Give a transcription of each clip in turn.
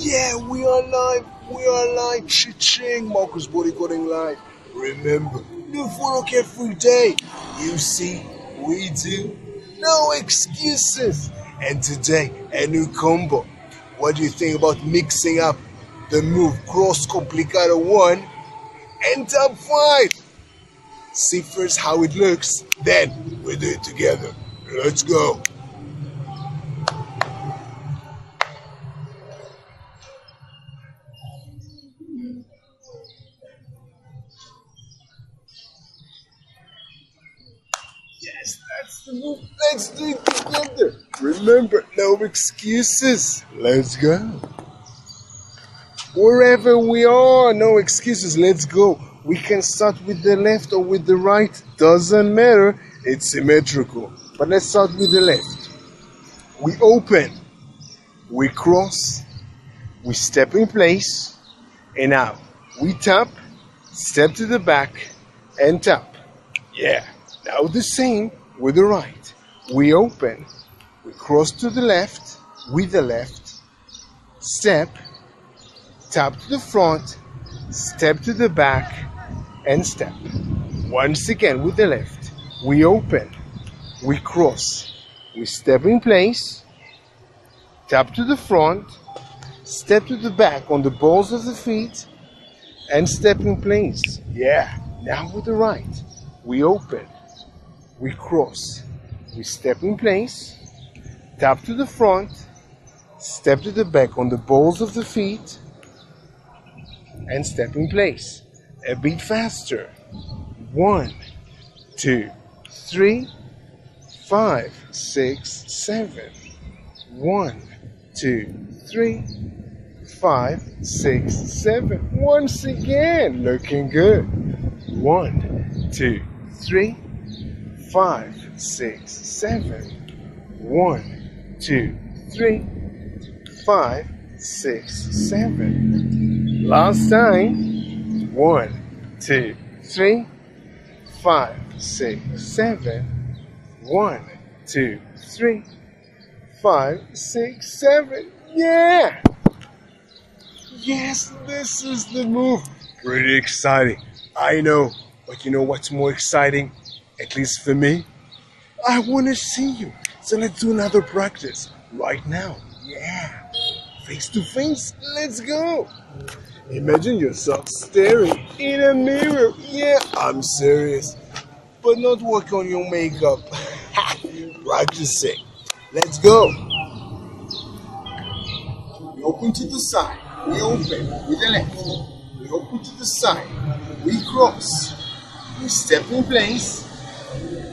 Yeah, we are live. We are live. Cha-ching. Marcus Bodycoding Live. Remember, new Footwork every day. You see, we do. No excuses. And today, a new combo. What do you think about mixing up the move cross complicado 1 and top 5? See first how it looks, then we do it together. Let's go. Yes, that's the move. Let's do it together. Remember, no excuses. Let's go. Wherever we are, no excuses. Let's go. We can start with the left or with the right. Doesn't matter. It's symmetrical. But let's start with the left. We open. We cross. We step in place. And now we tap, step to the back, and tap. Yeah. Now the same with the right. We open. We cross to the left with the left. Step. Tap to the front. Step to the back. And step. Once again with the left. We open. We cross. We step in place. Tap to the front. Step to the back on the balls of the feet. And step in place. Yeah. Now with the right. We open. We cross. We step in place. Tap to the front. Step to the back on the balls of the feet. And step in place. A bit faster. 1, 2, 3, 5, 6, 7. 1, 2, 3, 5, 6, 7. Once again, looking good. 1, 2, 3, 5, 6, 7. 1, 2, 3, 5, 6, 7. Last time. 1, 2, 3, 5, 6, 7. 1, 2, 3, 5, 6, 7. Yeah! Yes, this is the move. Pretty exciting. I know. But you know what's more exciting? At least for me? I want to see you. So let's do another practice right now. Yeah. Face to face. Let's go. Imagine yourself staring in a mirror. Yeah, I'm serious. But not work on your makeup. Practicing. Let's go. We open to the side. We open with the left. We open to the side. We cross. We step in place.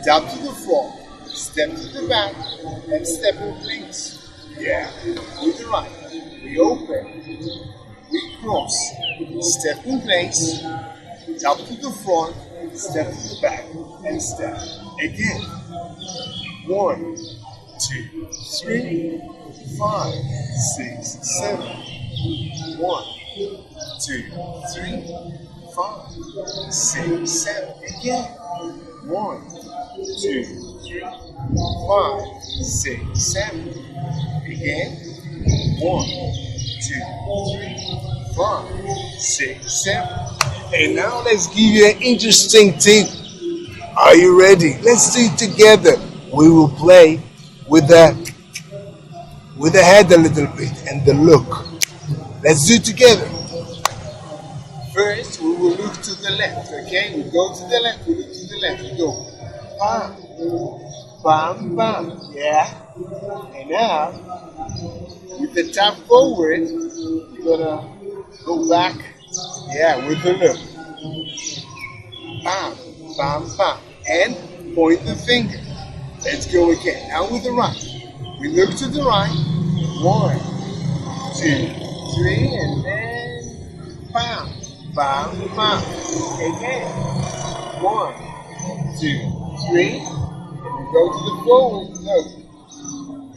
Tap to the front. Step to the back. And step in place. Yeah. With the right. We open. We cross. Step in place. Tap to the front. Step to the back. And step. Again. 1, 2, 3, 5, 6, 7. 1, 2, 3, 5, 6, 7. Again. 1, 2, 3, 5, 6, 7. Again. 1, 2, 3, 5, 6, 7. And now let's give you an interesting tip. Are you ready? Let's do it together. We will play with the head a little bit and the look. Let's do it together. First, we will look to the left, okay? We go to the left, we look to the left. We go, bam, bam, bam, yeah? And now, with the tap forward, you're gonna go back, yeah, with the look. Bam, bam, bam, and point the finger. Let's go again. Now with the right. We look to the right. 1, 2, 3, and then bam, bam, bam. Again. 1, 2, 3. And we go to the forward. Look.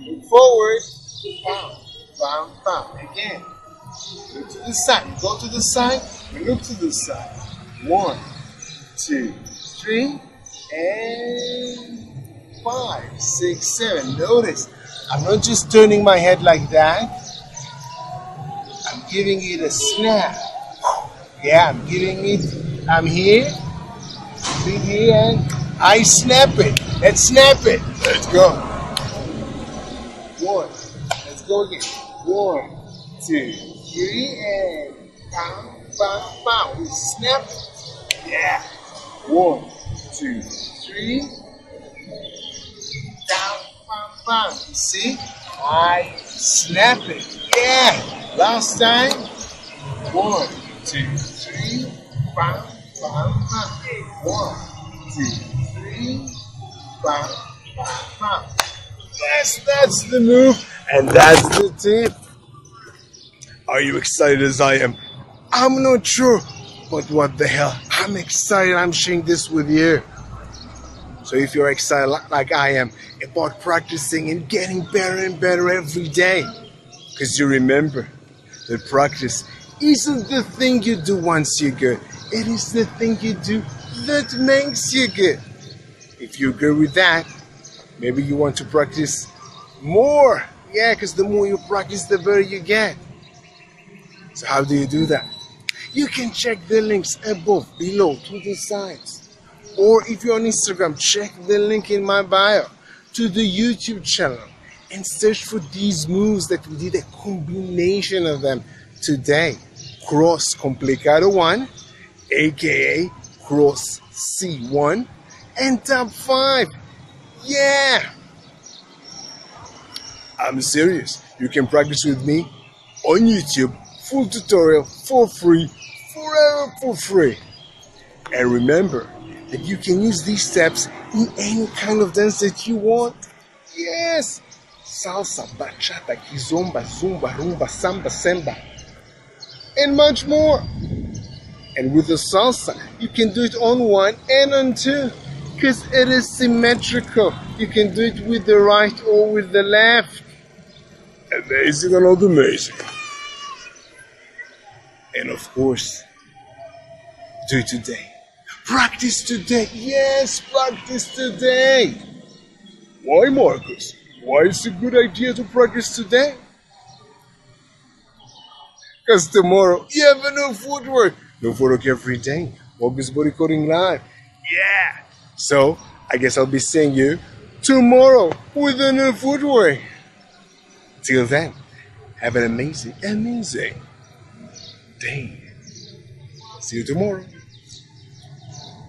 Look forward. Bam, bam, bam. Again. Look to the side. Go to the side. We look to the side. 1, 2, 3, and 5, 6, 7. Notice, I'm not just turning my head like that. I'm giving it a snap. Yeah, I'm giving it. I'm here. Be here and I snap it. Let's snap it. Let's go. One. Let's go again. 1, 2, 3, and bam, bam, bam. We snap it. Yeah. 1, 2, 3. Down, bam, bam. You see? I snap it. Yeah. Last time. 1, 2, 3. Bam, bam, bam. 1, 2, 3. Bam, bam, bam. Yes, that's the move. And that's the tip. Are you excited as I am? I'm not sure. But what the hell? I'm excited. I'm sharing this with you. So if you're excited like I am about practicing and getting better and better every day, because you remember that practice isn't the thing you do once you're good. It is the thing you do that makes you good. If you're good with that, maybe you want to practice more. Yeah, because the more you practice, the better you get. So how do you do that? You can check the links above, below, to the sides. Or if you're on Instagram, check the link in my bio to the YouTube channel and search for these moves that we did a combination of them today. Cross complicado 1, aka cross C1, and top 5. Yeah! I'm serious. You can practice with me on YouTube, full tutorial for free, forever for free. And remember that you can use these steps in any kind of dance that you want. Yes! Salsa, Bachata, Kizomba, Zumba, Rumba, Samba, Samba, and much more. And with the salsa, you can do it on 1 and on 2, because it is symmetrical. You can do it with the right or with the left. Amazing or not amazing? And of course, do it today. Practice today. Yes, practice today. Why, Marcus? Why is it a good idea to practice today? Because tomorrow you have a new footwork. New footwork every day. Marcus Body Coding Live. Yeah. So, I guess I'll be seeing you tomorrow with a new footwork. Till then, have an amazing day. See you tomorrow.